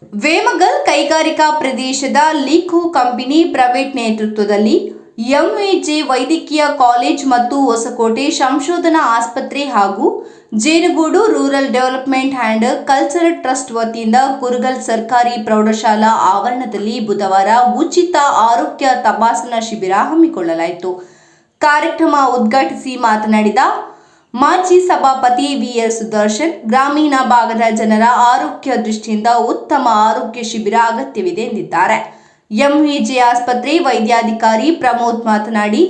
ವೇಮಗಲ್ ಕೈಗಾರಿಕಾ ಪ್ರದೇಶದ ಲಿಕೋ company private ನೇತೃತ್ವದಲ್ಲಿ ಎಂವಿಜೆ ವೈದ್ಯಕೀಯ ಕಾಲೇಜ್ ಮತ್ತು ಹೊಸಕೋಟೆ ಸಂಶೋಧನಾ ಆಸ್ಪತ್ರೆ ಹಾಗೂ ಜೇನುಗೂಡು rural development and cultural trust ವತಿಯಿಂದ ಕುರುಗಲ್ ಸರ್ಕಾರಿ ಪ್ರೌಢಶಾಲಾ ಆವರಣದಲ್ಲಿ ಬುಧವಾರ ಉಚಿತ ಆರೋಗ್ಯ ತಪಾಸಣಾ ಶಿಬಿರ ಹಮ್ಮಿಕೊಳ್ಳಲಾಯಿತು. ಕಾರ್ಯಕ್ರಮ ಉದ್ಘಾಟಿಸಿ ಮಾತನಾಡಿದ ಮಾಜಿ ಸಭಾಪತಿ ವಿಎಸ್ ಸುದರ್ಶನ್, ಗ್ರಾಮೀಣ ಭಾಗದ ಜನರ ಆರೋಗ್ಯ ದೃಷ್ಟಿಯಿಂದ ಉತ್ತಮ ಆರೋಗ್ಯ ಶಿಬಿರ ಅಗತ್ಯವಿದೆ ಎಂದಿದ್ದಾರೆ. ಎಂವಿಜೆ ಆಸ್ಪತ್ರೆ ವೈದ್ಯಾಧಿಕಾರಿ ಪ್ರಮೋದ್ ಮಾತನಾಡಿ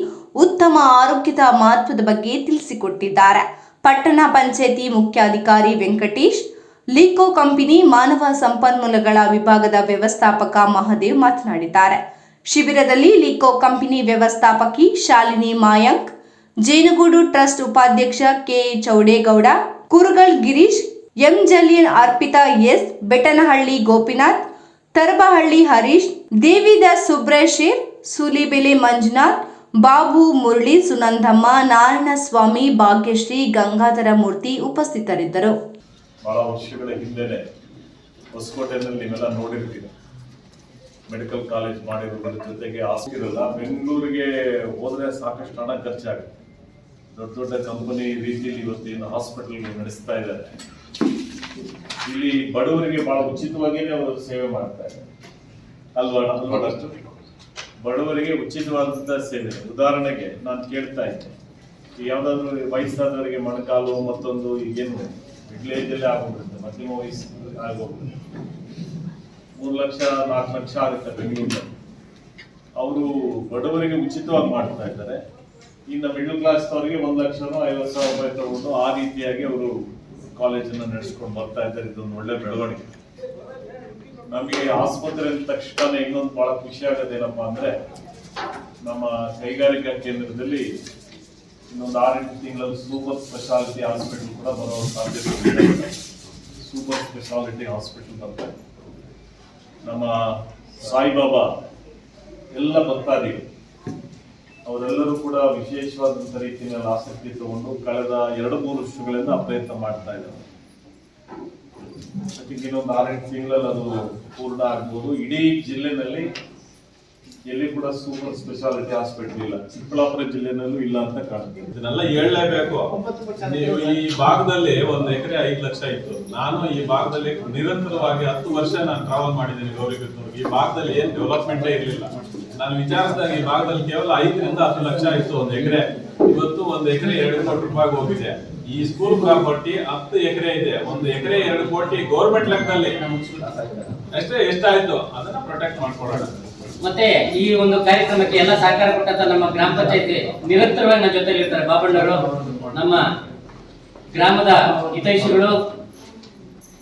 ಉತ್ತಮ ಆರೋಗ್ಯದ ಮಹತ್ವದ ಬಗ್ಗೆ ತಿಳಿಸಿಕೊಟ್ಟಿದ್ದಾರೆ. ಪಟ್ಟಣ ಪಂಚಾಯಿತಿ ಮುಖ್ಯಾಧಿಕಾರಿ ವೆಂಕಟೇಶ್, ಲಿಕೋ ಕಂಪನಿ ಮಾನವ ಸಂಪನ್ಮೂಲಗಳ ವಿಭಾಗದ ವ್ಯವಸ್ಥಾಪಕ ಮಹದೇವ್ ಮಾತನಾಡಿದ್ದಾರೆ. ಶಿಬಿರದಲ್ಲಿ ಲಿಕೋ ಕಂಪನಿ ವ್ಯವಸ್ಥಾಪಕಿ ಶಾಲಿನಿ ಮಾಯಾಂಕ್, ಜೇನುಗೂಡು ಟ್ರಸ್ಟ್ ಉಪಾಧ್ಯಕ್ಷ K Chowdegowda, Kurugal Girish, M Julian Arpita S, Bettanahalli Gopinath, Tarabahalli Harish, Devidas ಸುಬ್ರಶೇರ್, ಸೂಲಿಬೆಲೆ ಮಂಜುನಾಥ್, ಬಾಬು ಮುರಳಿ, ಸುನಂದಮ್ಮ, ನಾರಾಯಣಸ್ವಾಮಿ, ಭಾಗ್ಯಶ್ರೀ, ಗಂಗಾಧರ ಮೂರ್ತಿ ಉಪಸ್ಥಿತರಿದ್ದರು. ಬಹಳ ವರ್ಷಗಳ ಹಿಂದೆನೆ ಹೊಸಕೋಟೆಯಲ್ಲಿ ನೀವೆಲ್ಲ ನೋಡಿರ್ತೀರಿ, ಮೆಡಿಕಲ್ ಕಾಲೇಜ್ ಮಾಡಿರೋದ್ರ ಜೊತೆಗೆ ಹಾಸ್ಪಿಟಲ್. ಬೆಂಗಳೂರಿಗೆ ಹೋದ್ರೆ ಸಾಕಷ್ಟು ಹಣ ಖರ್ಚಾಗುತ್ತೆ. ದೊಡ್ಡ ದೊಡ್ಡ ಕಂಪನಿ ರೀತಿಯಲ್ಲಿ ಇವತ್ತೇನು ಹಾಸ್ಪಿಟಲ್ ನಡೆಸ್ತಾ ಇದ್ದಾರೆ, ಇಲ್ಲಿ ಬಡವರಿಗೆ ಬಹಳ ಉಚಿತವಾಗಿಯೇ ಅವರು ಸೇವೆ ಮಾಡ್ತಾ ಇದ್ದಾರೆ ಅಲ್ವಾ? ಬಡವರಿಗೆ ಉಚಿತವಾದಂತಹ ಸೇವೆ. ಉದಾಹರಣೆಗೆ ನಾನು ಕೇಳ್ತಾ ಇದ್ದೆ, ಯಾವ್ದಾದ್ರು ವಯಸ್ಸಾದವರಿಗೆ ಮೊಣಕಾಲು ಮತ್ತೊಂದು ಈಗೇನು ವಿಲೇಜ್ ಅಲ್ಲೇ ಆಗೋಗ್ಬಿಡುತ್ತೆ, ಮಧ್ಯಮ ವಯಸ್ಸು ಆಗೋಗ್ಬಿಡುತ್ತೆ, 3 ಲಕ್ಷ 4 ಲಕ್ಷ ಆಗುತ್ತೆ ಬೆಂಗಳೂರಿನಲ್ಲಿ. ಅವರು ಬಡವರಿಗೆ ಉಚಿತವಾಗಿ ಮಾಡ್ತಾ ಇದ್ದಾರೆ. ಇನ್ನು ಮಿಡ್ಲ್ ಕ್ಲಾಸ್ ಅವರಿಗೆ 1,50,000 ರೂಪಾಯಿ ತಗೊಂಡು ಆ ರೀತಿಯಾಗಿ ಅವರು ಕಾಲೇಜನ್ನು ನಡೆಸ್ಕೊಂಡು ಬರ್ತಾ ಇದ್ದಾರೆ. ಇದೊಂದು ಒಳ್ಳೆ ಬೆಳವಣಿಗೆ. ನಮಗೆ ಆಸ್ಪತ್ರೆ ಅಂದ ತಕ್ಷಣ ಇನ್ನೊಂದು ಬಹಳ ಖುಷಿ ಆಗೋದೇನಪ್ಪಾ ಅಂದ್ರೆ, ನಮ್ಮ ಕೈಗಾರಿಕಾ ಕೇಂದ್ರದಲ್ಲಿ ಇನ್ನೊಂದು 6-8 ತಿಂಗಳಲ್ಲಿ ಸೂಪರ್ ಸ್ಪೆಷಾಲಿಟಿ ಹಾಸ್ಪಿಟಲ್ ಕೂಡ ಬರೋ ಸಾಧ್ಯತೆ ಇದೆ. ಸೂಪರ್ ಸ್ಪೆಷಾಲಿಟಿ ಹಾಸ್ಪಿಟಲ್ ಬರ್ತಾರೆ. ನಮ್ಮ ಸಾಯಿಬಾಬಾ ಎಲ್ಲ ಭಕ್ತಾದಿಗಳು ಅವರೆಲ್ಲರೂ ಕೂಡ ವಿಶೇಷವಾದಂಥ ರೀತಿಯಲ್ಲಿ ಆಸಕ್ತಿ ತಗೊಂಡು ಕಳೆದ 2-3 ವರ್ಷಗಳಿಂದ ಪ್ರಯತ್ನ ಮಾಡ್ತಾ ಇದ್ದಾರೆ. ಇನ್ನೊಂದು 6-8 ತಿಂಗಳಲ್ಲಿ ಅದು ಪೂರ್ಣ ಆಗ್ಬೋದು. ಇಡೀ ಜಿಲ್ಲೆನಲ್ಲಿ ಎಲ್ಲಿ ಕೂಡ ಸೂಪರ್ ಸ್ಪೆಷಾಲಿಟಿ ಹಾಸ್ಪಿಟಲ್ ಇಲ್ಲ. ಚಿಕ್ಕಬಳ್ಳಾಪುರ ಜಿಲ್ಲೆನಲ್ಲೂ ಇಲ್ಲ ಅಂತ ಕಾಣುತ್ತೆ. ಇದನ್ನೆಲ್ಲ ಹೇಳಲೇಬೇಕು. ನೀವು ಈ ಭಾಗದಲ್ಲಿ 1 ಎಕರೆ 5 ಲಕ್ಷ ಇತ್ತು. ನಾನು ಈ ಭಾಗದಲ್ಲಿ ನಿರಂತರವಾಗಿ 10 ವರ್ಷ ನಾನು ಟ್ರಾವೆಲ್ ಮಾಡಿದ್ದೀನಿ ಗೌರಿಬಿದನೂರಿಗೆ. ಈ ಭಾಗದಲ್ಲಿ ಏನ್ ಡೆವಲಪ್ಮೆಂಟೇ ಇರಲಿಲ್ಲ. ನಾನು ವಿಚಾರಿಸಿದಾಗ ಈ ಭಾಗದಲ್ಲಿ ಕೇವಲ 5ರಿಂದ 10 ಲಕ್ಷ ಇತ್ತು 1 ಎಕರೆ. ಇವತ್ತು 1 ಎಕರೆ 2 ಕೋಟಿ ರೂಪಾಯಿ ಹೋಗಿದೆ. ಈ ಸ್ಕೂಲ್ ಪ್ರಾಪರ್ಟಿ 10 ಎಕರೆ ಇದೆ. 1 ಎಕರೆ 2 ಕೋಟಿ ಗೌರ್ಮೆಂಟ್ ಲೆಕ್ಕದಲ್ಲಿ ಅಷ್ಟೇ. ಎಷ್ಟಾಯ್ತು ಅದನ್ನ ಪ್ರೊಟೆಕ್ಟ್ ಮಾಡ್ಕೊಳ್ಳೋಣ. ಮತ್ತೆ ಈ ಒಂದು ಕಾರ್ಯಕ್ರಮಕ್ಕೆ ಎಲ್ಲ ಸಹಕಾರ ಕೊಟ್ಟಂತ ನಮ್ಮ ಗ್ರಾಮ ಪಂಚಾಯತಿ ನಿರಂತರವಾಗಿ ನನ್ನ ಜೊತೆಲಿ ಇರ್ತಾರೆ. ಬಾಬಣ್ಣವರು, ನಮ್ಮ ಗ್ರಾಮದ ಹಿತೈಷಿಗಳು,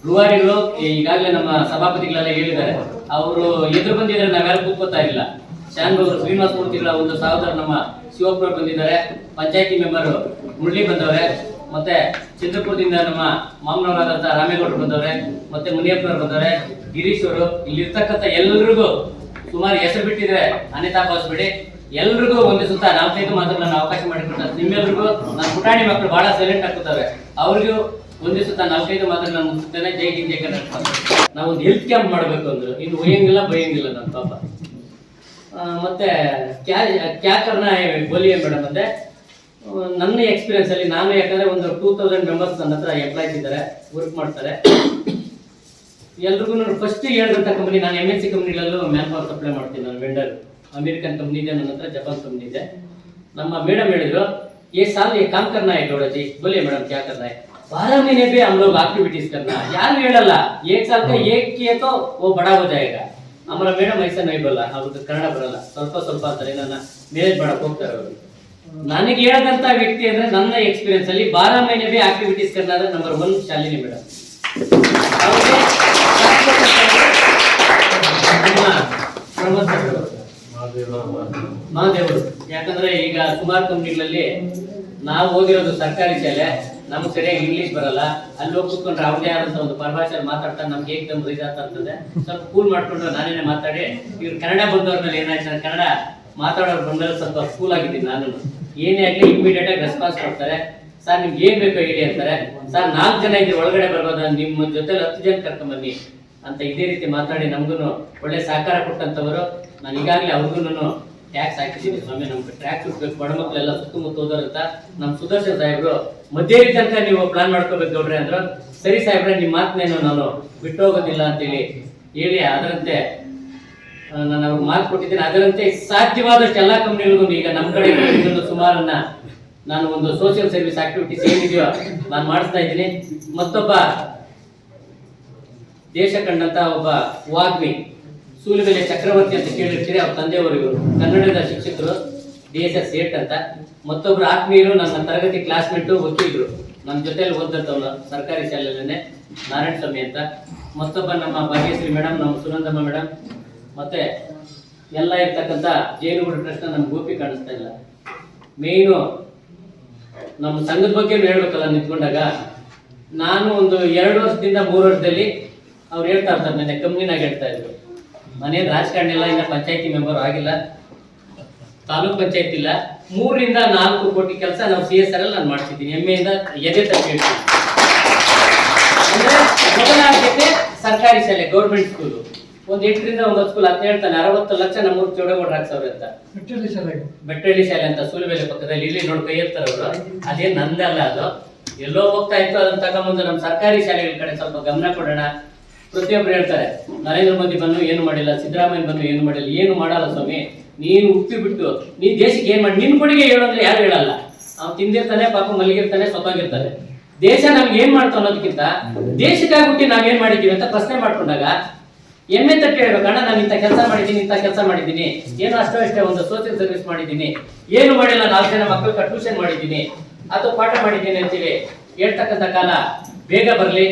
ರೂವಾರಿಗಳು, ಈಗಾಗಲೇ ನಮ್ಮ ಸಭಾಪತಿಗಳೆಲ್ಲ ಹೇಳಿದ್ದಾರೆ. ಅವರು ಎದುರು ಬಂದಿದ್ರೆ ನಾವ್ಯಾರು ಕೂತ್ಕೋತಾ ಇಲ್ಲ. ಶಾನ್ಭವರು ಶ್ರೀನಿವಾಸ ಮೂರ್ತಿಗಳ ಒಂದು ಸಹೋದರ ನಮ್ಮ ಶಿವಪ್ಪನವರು ಬಂದಿದ್ದಾರೆ. ಪಂಚಾಯತಿ ಮೆಂಬರ್ ಮುರಳಿ ಬಂದವ್ರೆ. ಮತ್ತೆ ಚಂದ್ರಪುರದಿಂದ ನಮ್ಮ ಮಾಮನವರಾದಂತಹ ರಾಮೇಗೌಡರು ಬಂದವ್ರೆ. ಮತ್ತೆ ಮುನಿಯಪ್ಪನವರು ಬಂದವ್ರೆ. ಗಿರೀಶ್ ಅವರು. ಇಲ್ಲಿರ್ತಕ್ಕಂಥ ಎಲ್ರಿಗೂ ಸುಮಾರು ಹೆಸರು ಬಿಟ್ಟಿದ್ರೆ ಅನ್ಯತಾ ಭಾವಿಸ್ಬೇಡಿ. ಎಲ್ರಿಗೂ ಒಂದು ಸುತ್ತ 4-5 ಮಾತ್ರ ನಾನು ಅವಕಾಶ ಮಾಡಿಕೊಟ್ಟ ನಿಮ್ಮೆಲ್ರಿಗೂ ನನ್ನ ಪುಟಾಣಿ ಮಕ್ಕಳು ಬಹಳ ಸೈಲೆಂಟ್ ಆಗ್ತಾರೆ. ಅವ್ರಿಗೂ ಒಂದು ಸುತ್ತ 4-5 ಮಾತ್ರ ನಾನು ಮುಗಿಸ್ತೇನೆ. ಜೈ ಹಿಂದ್ ಜೈ ಕರ್ನಾಟಕ. ನಾವು ಒಂದು ಹೆಲ್ತ್ ಕ್ಯಾಂಪ್ ಮಾಡಬೇಕು ಅಂದ್ರು. ಇನ್ನು ಒಯ್ಯಂಗಿಲ್ಲ ಬೈಯಂಗಿಲ್ಲ ನನ್ನ ಪಾಪ. ಮತ್ತೆ ಕ್ಯಾ ಕರ್ನ ಬೋಲಿಯೇ ಮೇಡಮ್ ಅಂತೆ. ನನ್ನ ಎಕ್ಸ್ಪೀರಿಯನ್ಸ್ ಅಲ್ಲಿ ನಾನು, ಯಾಕಂದ್ರೆ ಒಂದು 2000 ಮೆಂಬರ್ಸ್ ನನ್ನ ಹತ್ರ ಎಂಪ್ಲಾಯ್ಸ್ ಇದ್ದಾರೆ, ವರ್ಕ್ ಮಾಡ್ತಾರೆ. ಎಲ್ರಿಗೂ ಫಸ್ಟ್ ಹೇಳಿದಂಥ ಕಂಪನಿ, ನಾನು MNC ಕಂಪ್ನಿಗಳಲ್ಲೂ ಮ್ಯಾನ್ ಪವರ್ ಸಪ್ಲೈ ಮಾಡ್ತೀನಿ. ನಾನು ವೆಂಡರ್. ಅಮೇರಿಕನ್ ಕಂಪ್ನಿ ಇದೆ ನನ್ನ ಹತ್ರ, ಜಪಾನ್ ಕಂಪ್ನಿ ಇದೆ. ನಮ್ಮ ಮೇಡಮ್ ಹೇಳಿದ್ರು, ये साल ये काम करना है गौड़ा जी. बोलिए मैडम क्या करना है? 12 महीने पे हम लोग एक्टिविटीज करना. यार ಹೇಳಲ್ಲ, 1 साल का एक किए तो वो बड़ा हो जाएगा. हमारा मैडम ऐसा नहीं बोला. ಅವ್ರಿಗೆ ಕನ್ನಡ ಬರಲ್ಲ, ಸ್ವಲ್ಪ ಅಂತಾರೆ. ನನ್ನ ಮ್ಯಾನೇಜ್ ಮಾಡಕ್ ಹೋಗ್ತಾರೆ ಅವರು. ನನಗೆ ಹೇಳಿದಂತ ವ್ಯಕ್ತಿ ಅಂದ್ರೆ ನನ್ನ ಎಕ್ಸ್ಪೀರಿಯನ್ಸ್ ಅಲ್ಲಿ 12 ಮहीने भी एक्टिविटीज करना ಅಂದ್ರೆ ನಂಬರ್ 1 ಶಾಲಿನಿ ಮೇಡಮ್. ಮಹಾದೇವರು. ಯಾಕಂದ್ರೆ ಈಗ ಸುಮಾರು ಕಂಪ್ನಿಗಳಲ್ಲಿ ನಾವು ಹೋಗಿರೋದು ಸರ್ಕಾರಿ ಶಾಲೆ, ನಮ್ಗೆ ಸರಿಯಾಗಿ ಇಂಗ್ಲಿಷ್ ಬರಲ್ಲ. ಅಲ್ಲಿ ಹೋಗಿ ಕೂತ್ಕೊಂಡ್ರೆ ಅವ್ರದೇ ಆದಂತ ಒಂದು ಪರಭಾಷೆಯಲ್ಲಿ ಮಾತಾಡ್ತಾ ನಮ್ಗೆ ಏಕದಮ್ ಇದಾಗ್ತದೆ. ಸ್ವಲ್ಪ ಕೂಲ್ ಮಾಡ್ಕೊಂಡು ನಾನೇನೆ ಮಾತಾಡಿ, ಇವ್ರು ಕನ್ನಡ ಬಂದವ್ರ ಮೇಲೆ ಏನಾಯ್ತು, ಕನ್ನಡ ಮಾತಾಡೋರು ಬಂದ್ರೆ ಸ್ವಲ್ಪ ಕೂಲ್ ಆಗಿದ್ದೀನಿ. ನಾನು ಏನೇ ಆಗಲಿ ಇಮಿಡಿಯೇಟ್ ಆಗಿ ರೆಸ್ಪಾನ್ಸ್ ಕೊಡ್ತಾರೆ. ಸರ್ ನಿಮ್ಗೆ ಏನ್ ಬೇಕೋ ಹೇಳಿ ಅಂತಾರೆ. ಸರ್ 4 ಜನ ಇದ್ರೆ ಒಳಗಡೆ ಬರ್ಬೋದ, ನಿಮ್ಮ ಜೊತೆ 10 ಜನ ಕರ್ಕೊಂಡ್ ಬನ್ನಿ ಅಂತ ಇದೇ ರೀತಿ ಮಾತಾಡಿ ನಮಗೂ ಒಳ್ಳೆ ಸಹಕಾರ ಕೊಟ್ಟಂತವರು. ನಾನು ಈಗಾಗಲೇ ಅವ್ರಿಗೂ ಟ್ಯಾಕ್ಸ್ ಹಾಕಿದ್ದೀನಿ ಸ್ವಾಮಿ, ನಮ್ಗೆ ಟ್ಯಾಕ್ಸ್ ಹುಡ್ಬೇಕು, ಬಡ ಮಕ್ಕಳೆಲ್ಲ ಸುತ್ತಮುತ್ತ ಹೋದರಂತ ನಮ್ಮ ಸುದರ್ಶನ್ ಸಾಹೇಬ್ರು ಮಧ್ಯೇರಿ ತನಕ ನೀವು ಪ್ಲಾನ್ ಮಾಡ್ಕೋಬೇಕು ಗೌಡ್ರೆ ಅಂದ್ರು. ಸರಿ ಸಾಹೇಬ್ರೆ, ನಿಮ್ಮ ಮಾತನ್ನೇನು ನಾನು ಬಿಟ್ಟು ಹೋಗೋದಿಲ್ಲ ಅಂತೇಳಿ ಹೇಳಿ ಅದರಂತೆ ನಾನು ಅವ್ರಿಗೆ ಮಾತು ಕೊಟ್ಟಿದ್ದೀನಿ. ಅದರಂತೆ ಸಾಧ್ಯವಾದಷ್ಟು ಎಲ್ಲಾ ಕಂಪ್ನಿಗಳಿಗೂ ಈಗ ನಮ್ಮ ಕಡೆ ಸುಮಾರನ್ನ ನಾನು ಒಂದು ಸೋಷಿಯಲ್ ಸರ್ವಿಸ್ ಆಕ್ಟಿವಿಟೀಸ್ ಏನಿದೆಯೋ ನಾನು ಮಾಡಿಸ್ತಾ ಇದ್ದೀನಿ. ಮತ್ತೊಬ್ಬ ದೇಶ ಕಂಡಂತ ಒಬ್ಬ ವಾಗ್ಮಿ ಸೂಲಿಬೆಲೆ ಚಕ್ರವರ್ತಿ ಅಂತ ಕೇಳಿರ್ತೀರಿ, ಅವ್ರ ತಂದೆಯವರು ಕನ್ನಡದ ಶಿಕ್ಷಕರು DSS ಸೇಟ್ ಅಂತ. ಮತ್ತೊಬ್ರು ಆತ್ಮೀಯರು ನನ್ನ ತರಗತಿ ಕ್ಲಾಸ್ಮೇಟು ವಕೀಲರು, ನಮ್ಮ ಜೊತೆಲಿ ಓದಂತವ್ರು ಸರ್ಕಾರಿ ಶಾಲೆಯಲ್ಲೇ ನಾರಾಯಣ ಸ್ವಾಮಿ ಅಂತ. ಮತ್ತೊಬ್ಬ ನಮ್ಮ ಭಾಗ್ಯಶ್ರೀ ಮೇಡಮ್, ನಮ್ಮ ಸುನಂದಮ್ಮ ಮೇಡಮ್, ಮತ್ತೆ ಎಲ್ಲ ಇರ್ತಕ್ಕಂಥ ಜೇನುಗೂಡು ಟ್ರಸ್ಟ್ ನಮ್ಮ ಗೋಪಿ ಕಾಣಿಸ್ತಾ ಇಲ್ಲ. ಮೇಯ್ನು ನಮ್ಮ ಸಂಘದ ಬಗ್ಗೆ ಹೇಳ್ಬೇಕಲ್ಲ ನಿಂತ್ಕೊಂಡಾಗ, ನಾನು ಒಂದು 2 ವರ್ಷದಿಂದ 3 ವರ್ಷದಲ್ಲಿ ಅವ್ರು ಹೇಳ್ತಾ ಇರ್ತಾರೆ, ನನ್ನ ಕಂಪ್ನಿನಾಗ ಹೇಳ್ತಾ ಇದ್ರು, ಮನೇನು ರಾಜಕಾರಣ ಇಲ್ಲ, ಇನ್ನ ಪಂಚಾಯತಿ ಮೆಂಬರ್ ಆಗಿಲ್ಲ, ತಾಲೂಕ್ ಪಂಚಾಯತ್ ಇಲ್ಲ, 3 ರಿಂದ 4 ಕೋಟಿ ಕೆಲಸ ನಾವು CSR ಅಲ್ಲಿ ನಾನು ಮಾಡ್ತಿದ್ದೀನಿ. ಹೆಮ್ಮೆಯಿಂದ ಎದೆ ತಪ್ಪಿ ಹೇಳ್ತೀನಿ. ಅಂದ್ರೆ ಮೊದಲ ಆದ್ಯತೆ ಸರ್ಕಾರಿ ಶಾಲೆ, ಗೌರ್ಮೆಂಟ್ ಸ್ಕೂಲು. ಒಂದು 8 ರಿಂದ 9 ಸ್ಕೂಲ್ ಅಂತ ಹೇಳ್ತಾನೆ. 60 ಲಕ್ಷ ನಮ್ಮೂರು ಚೌಡಗೌಡರು ಹಾಕ್ಸವ್ರೆ ಅಂತ. ಬೆಟ್ಟಳ್ಳಿ ಶಾಲೆ ಅಂತ ಸೂಲಿಬೆಲೆ ಪಕ್ಕದಲ್ಲಿ, ಇಲ್ಲಿ ನೋಡಿ ಕೈ ಎತ್ತಾರೆ ಅವರು. ಅದೇನ್ ನಂದಲ್ಲ, ಅದು ಎಲ್ಲೋ ಹೋಗ್ತಾ ಇತ್ತು. ಅದನ್ನ ತಗೊಂಬಂದು ನಮ್ಮ ಸರ್ಕಾರಿ ಶಾಲೆಗಳ ಕಡೆ ಸ್ವಲ್ಪ ಗಮನ ಕೊಡೋಣ. ಪ್ರತಿಯೊಬ್ರು ಹೇಳ್ತಾರೆ, ನರೇಂದ್ರ ಮೋದಿ ಬಂದು ಏನು ಮಾಡಿಲ್ಲ, ಸಿದ್ದರಾಮಯ್ಯ ಬಂದು ಏನು ಮಾಡಿಲ್ಲ. ಏನು ಮಾಡಲ್ಲ ಸ್ವಾಮಿ, ನೀನು ಉಪ್ಪಿ ಬಿಟ್ಟು ನೀ ದೇಶಕ್ಕೆ ಏನ್ ಮಾಡಿ, ನಿನ್ ಕೊಡುಗೆ ಹೇಳು ಅಂದ್ರೆ ಯಾರು ಹೇಳಲ್ಲ. ಅವ್ನು ತಿಂದಿರ್ತಾನೆ, ಪಾಪ ಮಲಗಿರ್ತಾನೆ, ಸೊತ್ತಾಗಿರ್ತಾನೆ. ದೇಶ ನಮ್ಗೆ ಏನ್ ಮಾಡ್ತಾ ಅನ್ನೋದಕ್ಕಿಂತ ದೇಶಕ್ಕಾಗ್ಬಿಟ್ಟು ನಾವೇನ್ ಮಾಡಿದೀವಿ ಅಂತ ಪ್ರಶ್ನೆ ಮಾಡ್ಕೊಂಡಾಗ ಎಮ್ಮೆ ತಟ್ಟಿ ಹೇಳ್ಬೇಕು, ಅಣ್ಣ ನಾನು ಇಂಥ ಕೆಲಸ ಮಾಡಿದ್ದೀನಿ, ಇಂಥ ಕೆಲಸ ಮಾಡಿದ್ದೀನಿ, ಏನು ಅಷ್ಟೇ ಒಂದು ಸೋಷಿಯಲ್ ಸರ್ವಿಸ್ ಮಾಡಿದ್ದೀನಿ, ಏನು ಮಾಡಿಲ್ಲ, 4 ಜನ ಮಕ್ಕಳು ಟ್ಯೂಷನ್ ಮಾಡಿದ್ದೀನಿ ಅಥವಾ ಪಾಠ ಮಾಡಿದ್ದೀನಿ ಅಂತೇಳಿ ಹೇಳ್ತಕ್ಕಂಥ ಕಾಲ ಬೇಗ ಬರಲಿ.